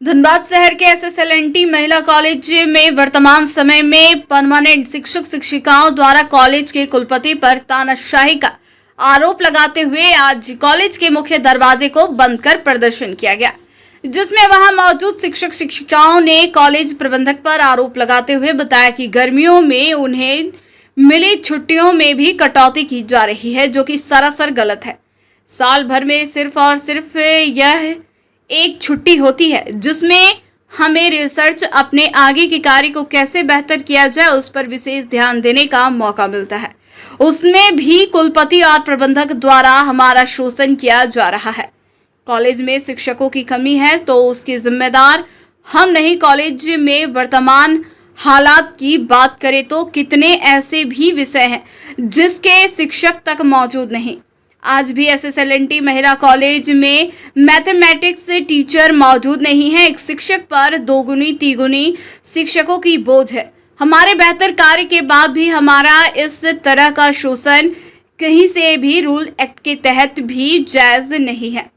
धनबाद शहर के SSLNT महिला कॉलेज में वर्तमान समय में परमानेंट शिक्षक शिक्षिकाओं द्वारा कॉलेज के कुलपति पर तानाशाही का आरोप लगाते हुए आज कॉलेज के मुख्य दरवाजे को बंद कर प्रदर्शन किया गया, जिसमें वहां मौजूद शिक्षक शिक्षिकाओं ने कॉलेज प्रबंधक पर आरोप लगाते हुए बताया कि गर्मियों में उन्हें मिली छुट्टियों में भी कटौती की जा रही है, जो कि सरासर गलत है। साल भर में सिर्फ और सिर्फ यह एक छुट्टी होती है जिसमें हमें रिसर्च अपने आगे के कार्य को कैसे बेहतर किया जाए उस पर विशेष ध्यान देने का मौका मिलता है। उसमें भी कुलपति और प्रबंधक द्वारा हमारा शोषण किया जा रहा है। कॉलेज में शिक्षकों की कमी है तो उसकी जिम्मेदार हम नहीं। कॉलेज में वर्तमान हालात की बात करें तो कितने ऐसे भी विषय हैं जिसके शिक्षक तक मौजूद नहीं। आज भी SSLNT महिला कॉलेज में मैथमेटिक्स टीचर मौजूद नहीं है। एक शिक्षक पर दोगुनी तिगुनी शिक्षकों की बोझ है। हमारे बेहतर कार्य के बाद भी हमारा इस तरह का शोषण कहीं से भी रूल एक्ट के तहत भी जायज नहीं है,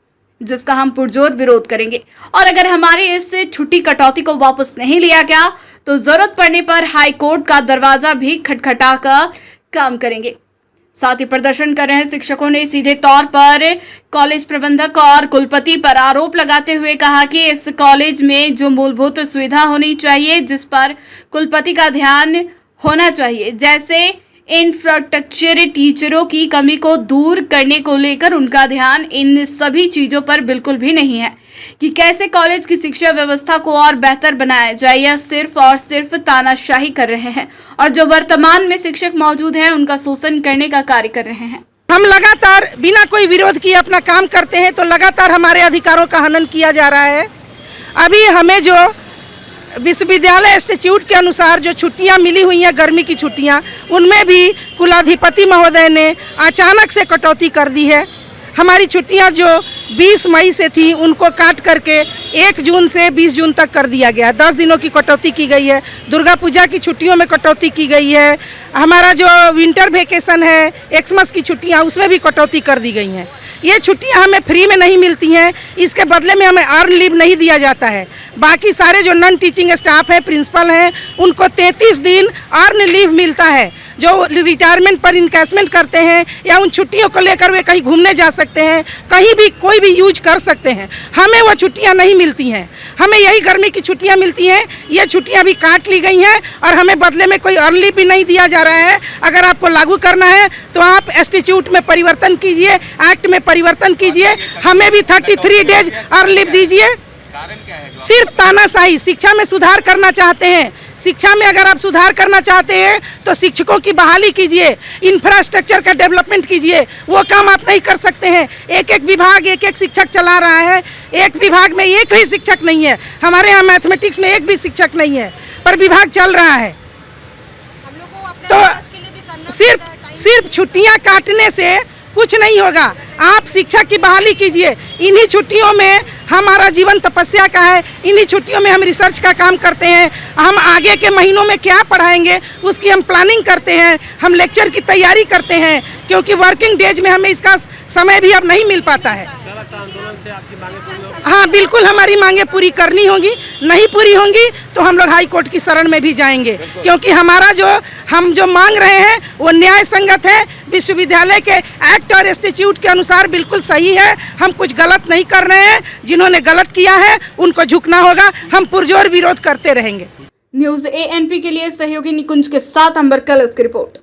जिसका हम पुरजोर विरोध करेंगे। और अगर हमारी इस छुट्टी कटौती को वापस नहीं लिया गया तो जरूरत पड़ने पर हाई कोर्ट का दरवाजा भी खटखटाकर काम करेंगे। साथ ही प्रदर्शन कर रहे शिक्षकों ने सीधे तौर पर कॉलेज प्रबंधक और कुलपति पर आरोप लगाते हुए कहा कि इस कॉलेज में जो मूलभूत सुविधा होनी चाहिए, जिस पर कुलपति का ध्यान होना चाहिए, जैसे इंफ्रास्ट्रक्चर, टीचरों की कमी को दूर करने को लेकर उनका ध्यान इन सभी चीज़ों पर बिल्कुल भी नहीं है कि कैसे कॉलेज की शिक्षा व्यवस्था को और बेहतर बनाया जाए। यह सिर्फ और सिर्फ तानाशाही कर रहे हैं और जो वर्तमान में शिक्षक मौजूद हैं उनका शोषण करने का कार्य कर रहे हैं। हम लगातार बिना कोई विरोध किए अपना काम करते हैं तो लगातार हमारे अधिकारों का हनन किया जा रहा है। अभी हमें जो विश्वविद्यालय इंस्टीट्यूट के अनुसार जो छुट्टियां मिली हुई हैं, गर्मी की छुट्टियां, उनमें भी कुलाधिपति महोदय ने अचानक से कटौती कर दी है। हमारी छुट्टियां जो 20 मई से थी उनको काट करके 1 जून से 20 जून तक कर दिया गया। 10 दिनों की कटौती की गई है। दुर्गा पूजा की छुट्टियों में कटौती की गई है। हमारा जो विंटर वेकेशन है, एक्समस की छुट्टियां, उसमें भी कटौती कर दी गई हैं। ये छुट्टियां हमें फ्री में नहीं मिलती हैं, इसके बदले में हमें अर्न लीव नहीं दिया जाता है। बाकी सारे जो नॉन टीचिंग स्टाफ है, प्रिंसिपल हैं, उनको 33 दिन अर्न लीव मिलता है। जो रिटायरमेंट पर इनकैशमेंट करते हैं या उन छुट्टियों को लेकर वे कहीं घूमने जा सकते हैं, कहीं भी कोई भी यूज कर सकते हैं, हमें वो छुट्टियां नहीं मिलती हैं। हमें यही गर्मी की छुट्टियां मिलती हैं। ये छुट्टियां भी काट ली गई हैं और हमें बदले में कोई अर्न लीव भी नहीं दिया जा रहा है। अगर आपको लागू करना है तो आप इंस्टीट्यूट में परिवर्तन कीजिए, एक्ट में परिवर्तन कीजिए, हमें भी 33 डेज अर्न लीव दीजिए। सिर्फ तानाशाही। शिक्षा में सुधार करना चाहते हैं, शिक्षा में अगर आप सुधार करना चाहते हैं तो शिक्षकों की बहाली कीजिए, इंफ्रास्ट्रक्चर का डेवलपमेंट कीजिए। वो काम आप नहीं कर सकते हैं। एक एक विभाग एक एक शिक्षक चला रहा है। एक विभाग में एक भी शिक्षक नहीं है। हमारे यहाँ मैथमेटिक्स में एक भी शिक्षक नहीं है, पर विभाग चल रहा है। तो सिर्फ छुट्टियाँ काटने से कुछ नहीं होगा। आप शिक्षा की बहाली कीजिए। इन्हीं छुट्टियों में हमारा जीवन तपस्या का है। इन्हीं छुट्टियों में हम रिसर्च का काम करते हैं। हम आगे के महीनों में क्या पढ़ाएंगे उसकी हम प्लानिंग करते हैं। हम लेक्चर की तैयारी करते हैं, क्योंकि वर्किंग डेज में हमें इसका समय भी अब नहीं मिल पाता है। हाँ, बिल्कुल हमारी मांगे पूरी करनी होगी। नहीं पूरी होंगी तो हम लोग हाई कोर्ट की शरण में भी जाएंगे, क्योंकि हमारा हम जो मांग रहे हैं वो न्याय संगत है, विश्वविद्यालय के एक्ट और इंस्टीट्यूट के अनुसार बिल्कुल सही है। हम कुछ गलत नहीं कर रहे हैं। जिन्होंने गलत किया है उनको झुकना होगा। हम पुरजोर विरोध करते रहेंगे। न्यूज़ ANP के लिए सहयोगी निकुंज के साथ अंबर कलश की रिपोर्ट।